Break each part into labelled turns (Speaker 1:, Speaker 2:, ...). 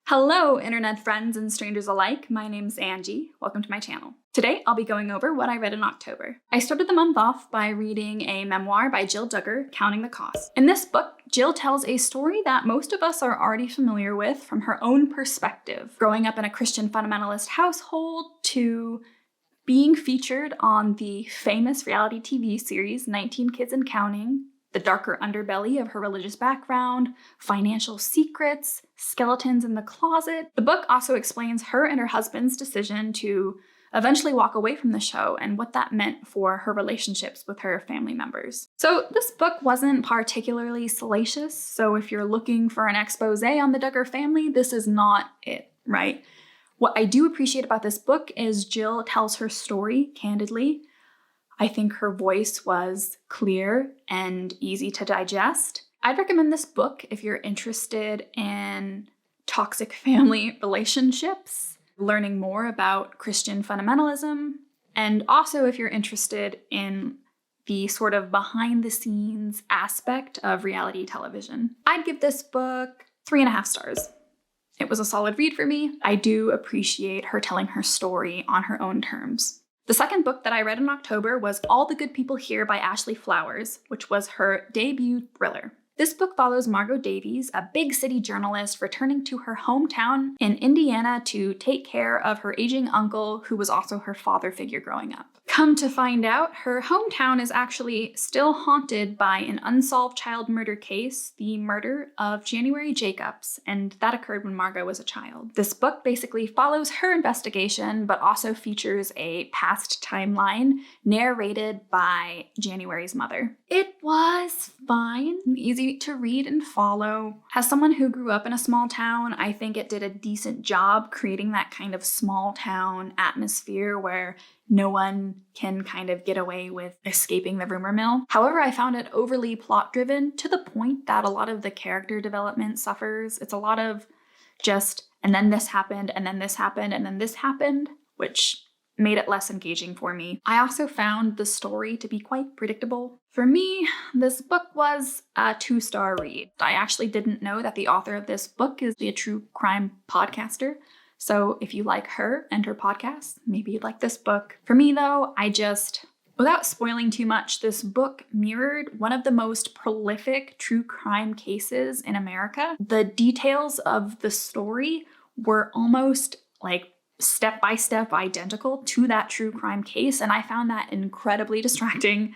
Speaker 1: Hello, internet friends and strangers alike. My name's Angie. Welcome to my channel. Today, I'll be going over what I read in October. I started the month off by reading a memoir by Jill Duggar, Counting the Cost. In this book, Jill tells a story that most of us are already familiar with from her own perspective, growing up in a Christian fundamentalist household to being featured on the famous reality TV series 19 Kids and Counting, the darker underbelly of her religious background, financial secrets, skeletons in the closet. The book also explains her and her husband's decision to eventually walk away from the show and what that meant for her relationships with her family members. So this book wasn't particularly salacious, so if you're looking for an expose on the Duggar family, this is not it, right? What I do appreciate about this book is Jill tells her story candidly. I think her voice was clear and easy to digest. I'd recommend this book if you're interested in toxic family relationships, learning more about Christian fundamentalism, and also if you're interested in the sort of behind-the-scenes aspect of reality television. I'd give this book 3.5 stars. It was a solid read for me. I do appreciate her telling her story on her own terms. The second book that I read in October was All the Good People Here by Ashley Flowers, which was her debut thriller. This book follows Margot Davies, a big city journalist returning to her hometown in Indiana to take care of her aging uncle, who was also her father figure growing up. Come to find out, her hometown is actually still haunted by an unsolved child murder case, the murder of January Jacobs, and that occurred when Margot was a child. This book basically follows her investigation, but also features a past timeline narrated by January's mother. It was fine, easy to read and follow. As someone who grew up in a small town, I think it did a decent job creating that kind of small town atmosphere where no one can kind of get away with escaping the rumor mill. However, I found it overly plot-driven to the point that a lot of the character development suffers. It's a lot of just, and then this happened, and then this happened, and then this happened, which made it less engaging for me. I also found the story to be quite predictable. For me, this book was a 2-star read. I actually didn't know that the author of this book is a true crime podcaster. So if you like her and her podcast, maybe you'd like this book. For me though, without spoiling too much, this book mirrored one of the most prolific true crime cases in America. The details of the story were almost like step-by-step identical to that true crime case, and I found that incredibly distracting.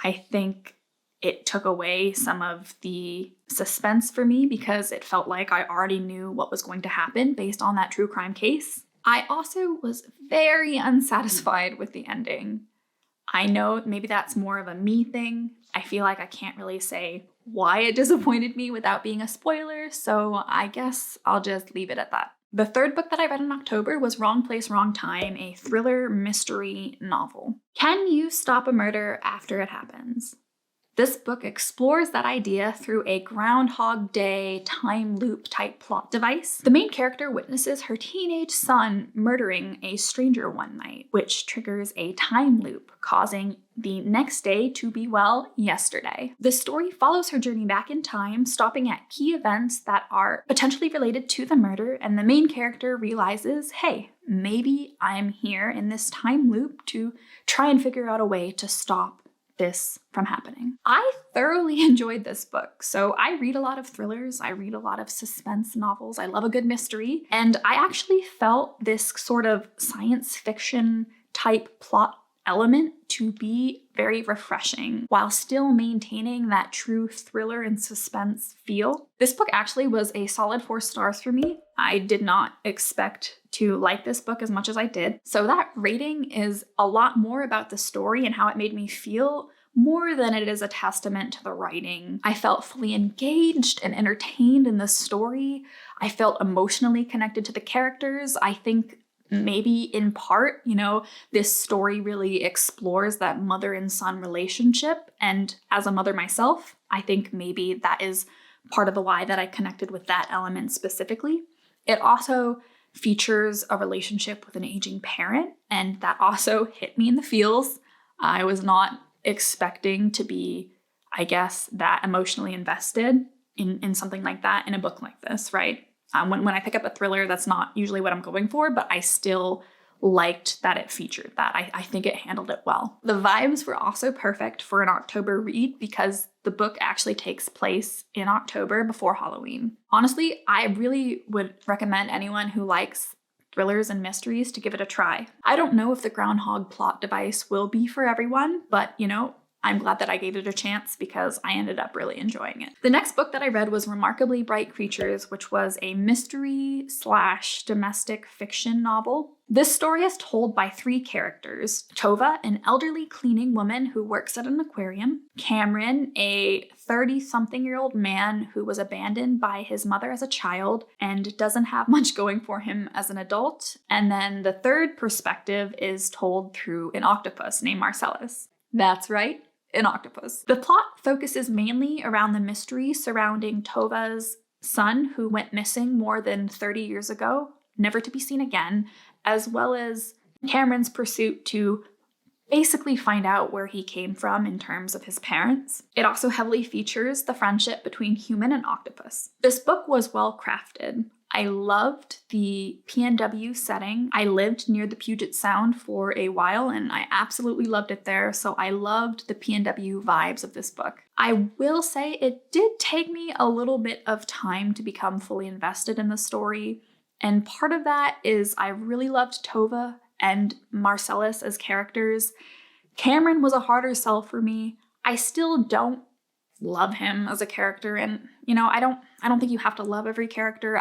Speaker 1: I think it took away some of the suspense for me because it felt like I already knew what was going to happen based on that true crime case. I also was very unsatisfied with the ending. I know maybe that's more of a me thing. I feel like I can't really say why it disappointed me without being a spoiler, so I guess I'll just leave it at that. The third book that I read in October was Wrong Place, Wrong Time, a thriller mystery novel. Can you stop a murder after it happens? This book explores that idea through a Groundhog Day time loop type plot device. The main character witnesses her teenage son murdering a stranger one night, which triggers a time loop, causing the next day to be, well, yesterday. The story follows her journey back in time, stopping at key events that are potentially related to the murder, and the main character realizes, hey, maybe I'm here in this time loop to try and figure out a way to stop this from happening. I thoroughly enjoyed this book. So I read a lot of thrillers, I read a lot of suspense novels, I love a good mystery, and I actually felt this sort of science fiction type plot element to be very refreshing while still maintaining that true thriller and suspense feel. This book actually was a solid 4 stars for me. I did not expect to like this book as much as I did. So that rating is a lot more about the story and how it made me feel more than it is a testament to the writing. I felt fully engaged and entertained in the story. I felt emotionally connected to the characters. I think maybe in part, this story really explores that mother and son relationship. And as a mother myself, I think maybe that is part of the why that I connected with that element specifically. It also features a relationship with an aging parent, and that also hit me in the feels. I was not expecting to be, I guess, that emotionally invested in something like that in a book like this, right? When I pick up a thriller, that's not usually what I'm going for, but I still liked that it featured that. I think it handled it well. The vibes were also perfect for an October read because the book actually takes place in October before Halloween. Honestly, I really would recommend anyone who likes thrillers and mysteries to give it a try. I don't know if the groundhog plot device will be for everyone, but I'm glad that I gave it a chance because I ended up really enjoying it. The next book that I read was Remarkably Bright Creatures, which was a mystery/domestic fiction novel. This story is told by 3 characters: Tova, an elderly cleaning woman who works at an aquarium; Cameron, a 30-something-year-old man who was abandoned by his mother as a child and doesn't have much going for him as an adult; and then the third perspective is told through an octopus named Marcellus. That's right, an octopus. The plot focuses mainly around the mystery surrounding Tova's son, who went missing more than 30 years ago, never to be seen again, as well as Cameron's pursuit to basically find out where he came from in terms of his parents. It also heavily features the friendship between human and octopus. This book was well crafted. I loved the PNW setting. I lived near the Puget Sound for a while and I absolutely loved it there, so I loved the PNW vibes of this book. I will say it did take me a little bit of time to become fully invested in the story, and part of that is I really loved Tova and Marcellus as characters. Cameron was a harder sell for me. I still don't love him as a character, and I don't think you have to love every character.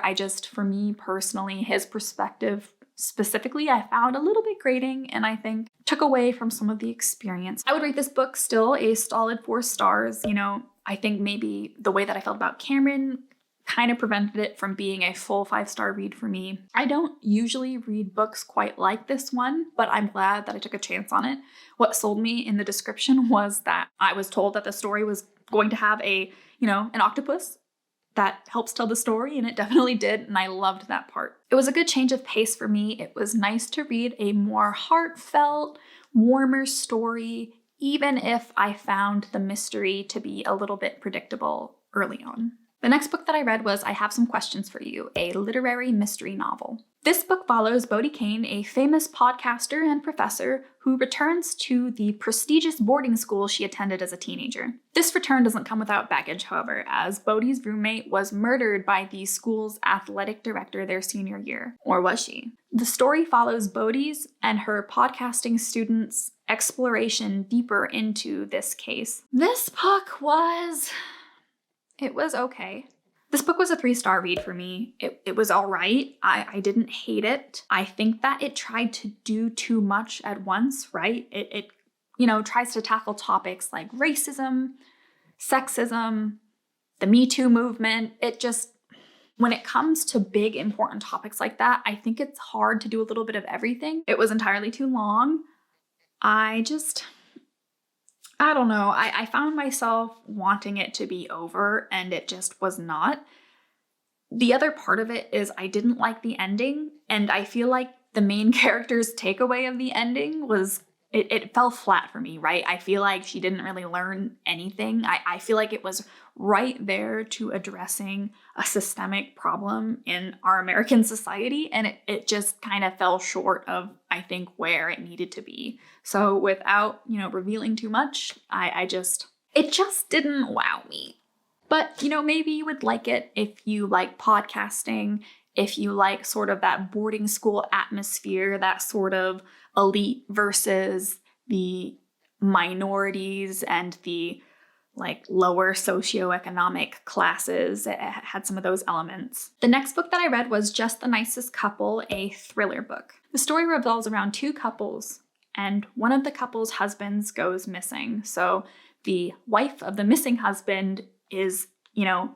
Speaker 1: For me personally, his perspective specifically I found a little bit grating and I think took away from some of the experience. I would rate this book still a solid 4 stars. I think maybe the way that I felt about Cameron kind of prevented it from being a full 5-star read for me. I don't usually read books quite like this one, but I'm glad that I took a chance on it. What sold me in the description was that I was told that the story was going to have an octopus that helps tell the story, and it definitely did, and I loved that part. It was a good change of pace for me. It was nice to read a more heartfelt, warmer story, even if I found the mystery to be a little bit predictable early on. The next book that I read was I Have Some Questions for You, a literary mystery novel. This book follows Bodie Kane, a famous podcaster and professor who returns to the prestigious boarding school she attended as a teenager. This return doesn't come without baggage, however, as Bodie's roommate was murdered by the school's athletic director their senior year. Or was she? The story follows Bodie's and her podcasting students' exploration deeper into this case. This book was okay. This book was a 3-star read for me. It was all right. I didn't hate it. I think that it tried to do too much at once, right? It tries to tackle topics like racism, sexism, the Me Too movement. When it comes to big, important topics like that, I think it's hard to do a little bit of everything. It was entirely too long. I don't know. I found myself wanting it to be over, and it just was not. The other part of it is I didn't like the ending, and I feel like the main character's takeaway of the ending was it fell flat for me, right? I feel like she didn't really learn anything. I feel like it was right there to addressing a systemic problem in our American society, and it just kind of fell short of, I think, where it needed to be. So without, revealing too much, it just didn't wow me. But, maybe you would like it if you like podcasting, if you like sort of that boarding school atmosphere, that sort of elite versus the minorities and the lower socioeconomic classes. It had some of those elements. The next book that I read was Just the Nicest Couple, a thriller book. The story revolves around 2 couples, and one of the couple's husbands goes missing. So the wife of the missing husband is,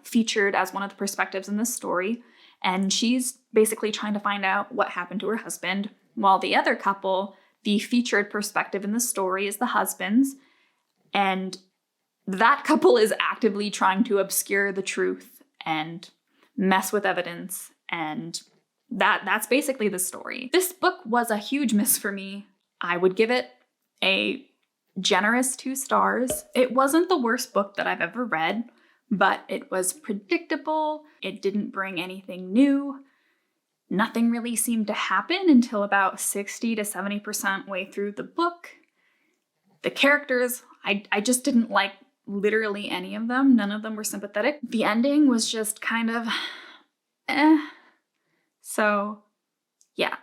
Speaker 1: featured as one of the perspectives in this story, and she's basically trying to find out what happened to her husband, while the other couple, the featured perspective in the story is the husband's, and that couple is actively trying to obscure the truth and mess with evidence, and that's basically the story. This book was a huge miss for me. I would give it a generous 2 stars. It wasn't the worst book that I've ever read, but it was predictable. It didn't bring anything new. Nothing really seemed to happen until about 60 to 70% way through the book. The characters, I just didn't like literally any of them. None of them were sympathetic. The ending was just kind of So yeah,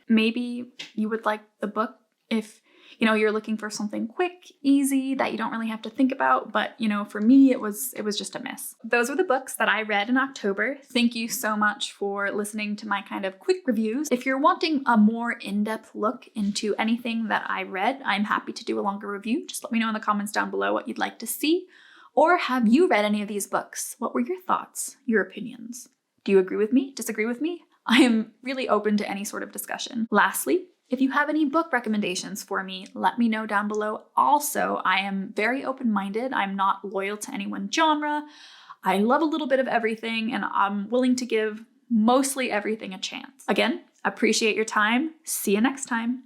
Speaker 1: maybe you would like the book if, you're looking for something quick, easy, that you don't really have to think about. But, for me, it was just a miss. Those were the books that I read in October. Thank you so much for listening to my kind of quick reviews. If you're wanting a more in-depth look into anything that I read, I'm happy to do a longer review. Just let me know in the comments down below what you'd like to see. Or have you read any of these books? What were your thoughts, your opinions? Do you agree with me? Disagree with me? I am really open to any sort of discussion. Lastly, if you have any book recommendations for me, let me know down below. Also, I am very open-minded. I'm not loyal to any one genre. I love a little bit of everything, and I'm willing to give mostly everything a chance. Again, appreciate your time. See you next time.